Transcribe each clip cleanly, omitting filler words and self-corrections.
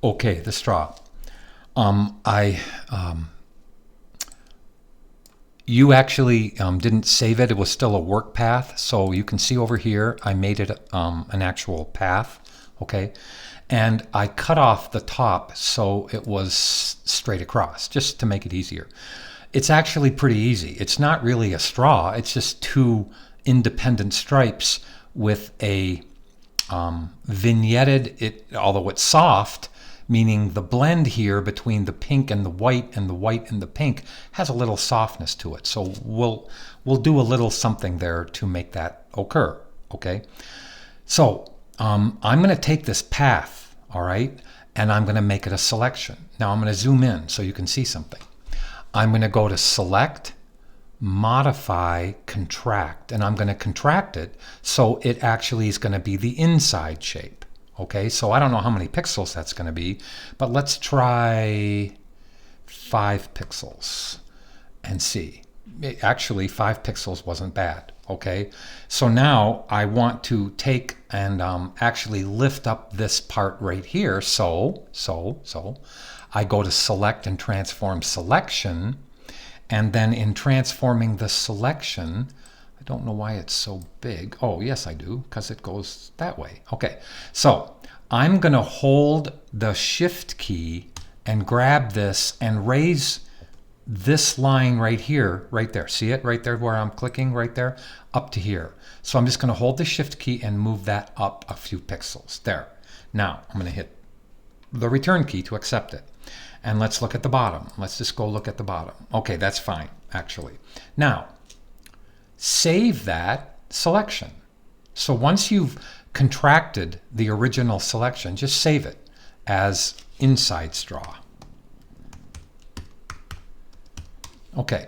Okay, the straw. I You actually didn't save it. It was still a work path. So you can see over here, I made it an actual path. Okay. And I cut off the top so it was straight across, just to make it easier. It's actually pretty easy. It's not really a straw. It's just two independent stripes with a vignetted, although it's soft, meaning the blend here between the pink and the white and the white and the pink has a little softness to it. So we'll do a little something there to make that occur. Okay. So I'm going to take this path, all right, and I'm going to make it a selection. Now I'm going to zoom in so you can see something. I'm going to go to Select, Modify, Contract, and I'm going to contract it so it actually is going to be the inside shape. Okay, so I don't know how many pixels that's going to be, but let's try 5 pixels and see. Actually, 5 pixels wasn't bad. Okay, so now I want to take and actually lift up this part right here. So I go to Select and Transform Selection, and then in transforming the selection, I don't know why it's so big. Oh, yes, I do, because it goes that way. Okay, so I'm going to hold the Shift key and grab this and raise this line right here, right there. See it right there where I'm clicking right there? Up to here. So I'm just going to hold the Shift key and move that up a few pixels. There. Now I'm going to hit the return key to accept it. And let's look at the bottom. Let's just go look at the bottom. Okay, that's fine, actually. Now, save that selection. So once you've contracted the original selection, just save it as inside straw. Okay,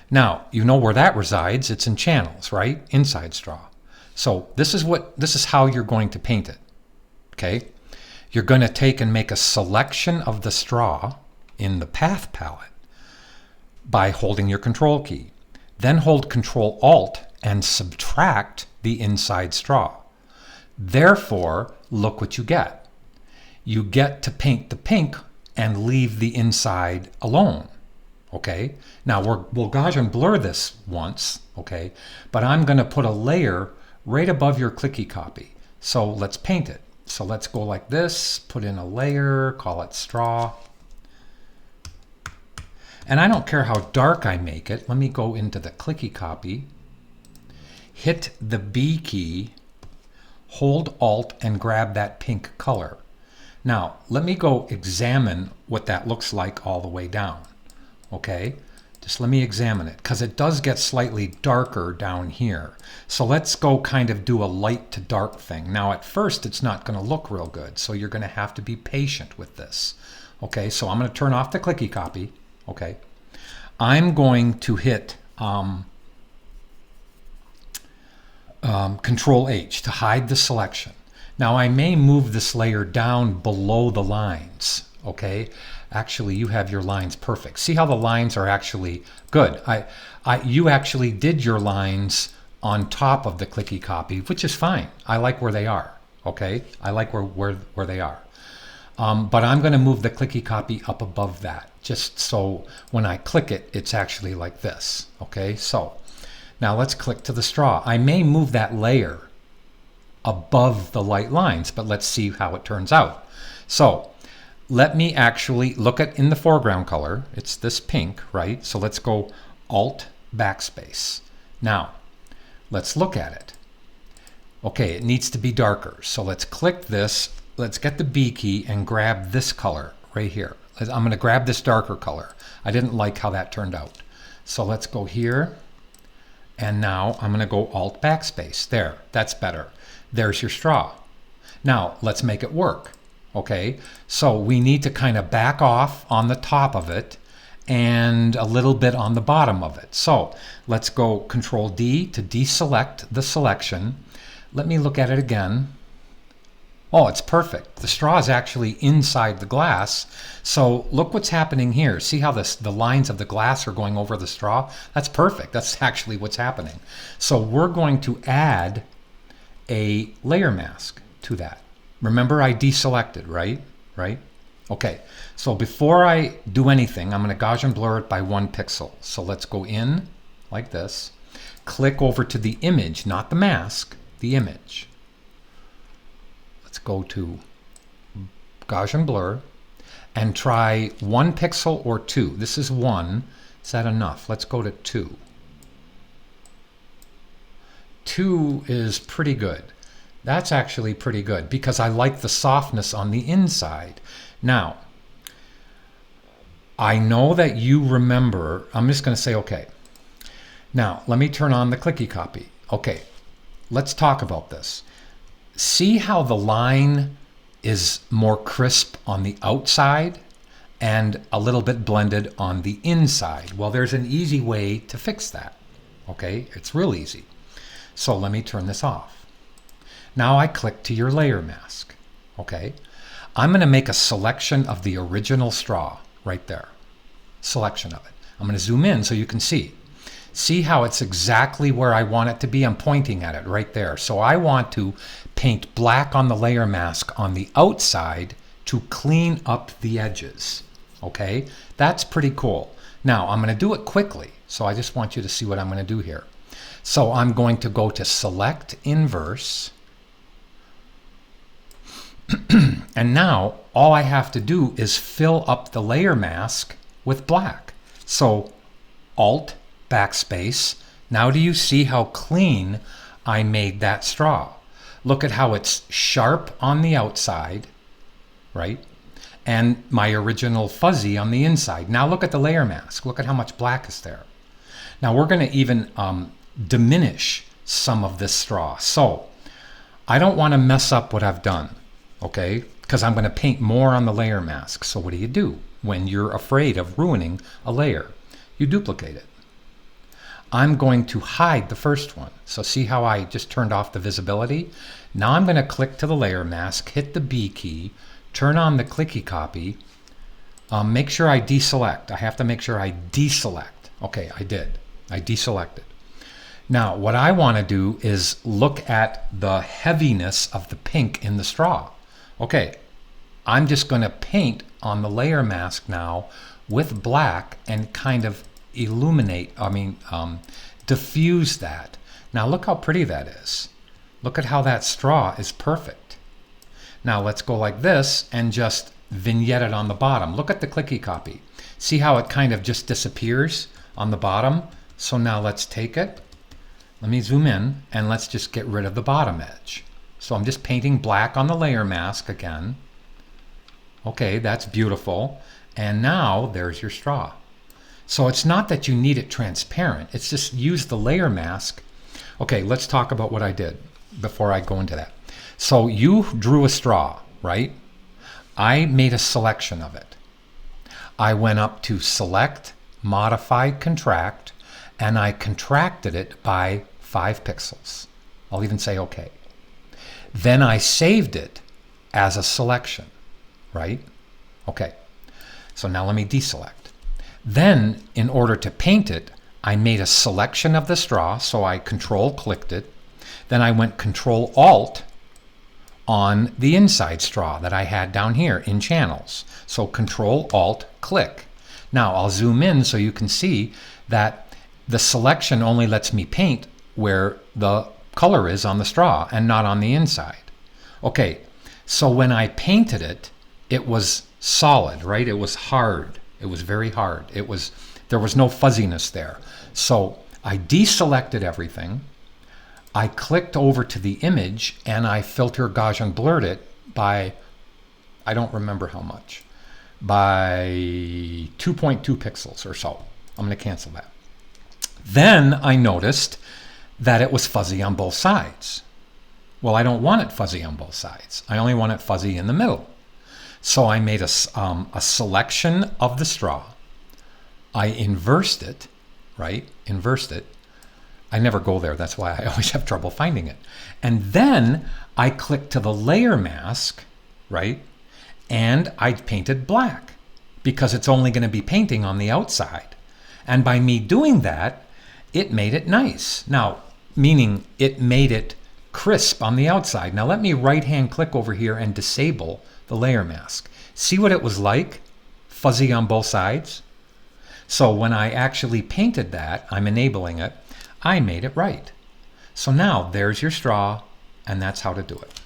now you know where that resides. It's in channels, right? Inside straw. So this is how you're going to paint it. Okay, you're going to take and make a selection of the straw in the path palette by holding your Control key. Then hold Control Alt and subtract the inside straw. Therefore, look what you get. You get to paint the pink and leave the inside alone. Okay, now we'll Gaussian blur this once, okay, but I'm going to put a layer right above your clicky copy. So let's paint it. So let's go like this, put in a layer, call it straw. And I don't care how dark I make it. Let me go into the clicky copy, hit the B key, hold Alt and grab that pink color. Now let me go examine what that looks like all the way down. Okay, just let me examine it because it does get slightly darker down here. So let's go kind of do a light to dark thing. Now at first it's not going to look real good, so you're going to have to be patient with this. Okay, so I'm going to turn off the clicky copy. Okay, I'm going to hit Control H to hide the selection. Now I may move this layer down below the lines. Okay, actually you have your lines perfect. See how the lines are actually good. You actually did your lines on top of the clicky copy, which is fine. I like where they are. Okay, I like where they are. But I'm going to move the clicky copy up above that, just so when I click it, it's actually like this. Okay, so now let's click to the straw. I may move that layer above the light lines, but let's see how it turns out. So let me actually look at in the foreground color. It's this pink, right? So let's go Alt Backspace. Now, let's look at it. Okay, it needs to be darker. So let's click this. Let's get the B key and grab this color right here. I'm going to grab this darker color. I didn't like how that turned out. So let's go here. And now I'm going to go Alt Backspace. There, that's better. There's your straw. Now, let's make it work. Okay, so we need to kind of back off on the top of it and a little bit on the bottom of it. So let's go Control D to deselect the selection. Let me look at it again. Oh, it's perfect. The straw is actually inside the glass. So look what's happening here. See how the lines of the glass are going over the straw? That's perfect. That's actually what's happening. So we're going to add a layer mask to that. Remember I deselected, right? Okay, so before I do anything, I'm going to Gaussian blur it by 1 pixel. So let's go in like this, click over to the image, not the mask, the image. Let's go to Gaussian blur and try 1 pixel or 2. This is 1. Is that enough? Let's go to 2. 2 is pretty good. That's actually pretty good because I like the softness on the inside. Now, I know that you remember, I'm just going to say okay. Now, let me turn on the clicky copy. Okay, let's talk about this. See how the line is more crisp on the outside and a little bit blended on the inside? Well, there's an easy way to fix that. Okay, it's real easy. So let me turn this off. Now I click to your layer mask. Okay, I'm going to make a selection of the original straw right there. Selection of it. I'm going to zoom in so you can see. See how it's exactly where I want it to be? I'm pointing at it right there. So I want to paint black on the layer mask on the outside to clean up the edges. Okay, that's pretty cool. Now I'm going to do it quickly. So I just want you to see what I'm going to do here. So I'm going to go to select inverse. And now all I have to do is fill up the layer mask with black. So Alt backspace. Now do you see how clean I made that straw? Look at how it's sharp on the outside, right? And my original fuzzy on the inside. Now look at the layer mask. Look at how much black is there. Now we're going to even diminish some of this straw. So I don't want to mess up what I've done, okay? Because I'm going to paint more on the layer mask. So what do when you're afraid of ruining a layer? You duplicate it. I'm going to hide the first one. So see how I just turned off the visibility? Now I'm going to click to the layer mask, hit the B key, turn on the clicky copy, make sure I deselect. I have to make sure I deselect. Okay, I did. I deselected. Now what I want to do is look at the heaviness of the pink in the straw. Okay, I'm just going to paint on the layer mask now with black and kind of illuminate, diffuse that. Now look how pretty that is. Look at how that straw is perfect. Now let's go like this and just vignette it on the bottom. Look at the clicky copy. See how it kind of just disappears on the bottom? So now let's take it. Let me zoom in and let's just get rid of the bottom edge. So I'm just painting black on the layer mask again. Okay, that's beautiful. And now there's your straw. So it's not that you need it transparent. It's just use the layer mask. Okay, let's talk about what I did before I go into that. So you drew a straw, right? I made a selection of it. I went up to select, modify, contract, and I contracted it by 5 pixels. I'll even say okay. Then I saved it as a selection, right? Okay, so now let me deselect. Then, in order to paint it, I made a selection of the straw, so I control-clicked it. Then I went control-alt on the inside straw that I had down here in channels. So control-alt-click. Now I'll zoom in so you can see that the selection only lets me paint where the color is on the straw and not on the inside. Okay, so when I painted it, it was solid, right? It was hard. It was very hard. There was no fuzziness there. So I deselected everything. I clicked over to the image and I filter Gaussian blurred it by, I don't remember how much, by 2.2 pixels or so. I'm going to cancel that. Then I noticed that it was fuzzy on both sides. Well, I don't want it fuzzy on both sides. I only want it fuzzy in the middle. So I made a selection of the straw. I inversed it, right? Inversed it. I never go there. That's why I always have trouble finding it. And then I clicked to the layer mask, right? And I painted black because it's only going to be painting on the outside. And by me doing that, it made it nice. Now, meaning it made it crisp on the outside. Now let me right-hand click over here and disable the layer mask. See what it was like? Fuzzy on both sides. So when I actually painted that, I'm enabling it, I made it right. So now there's your straw, and that's how to do it.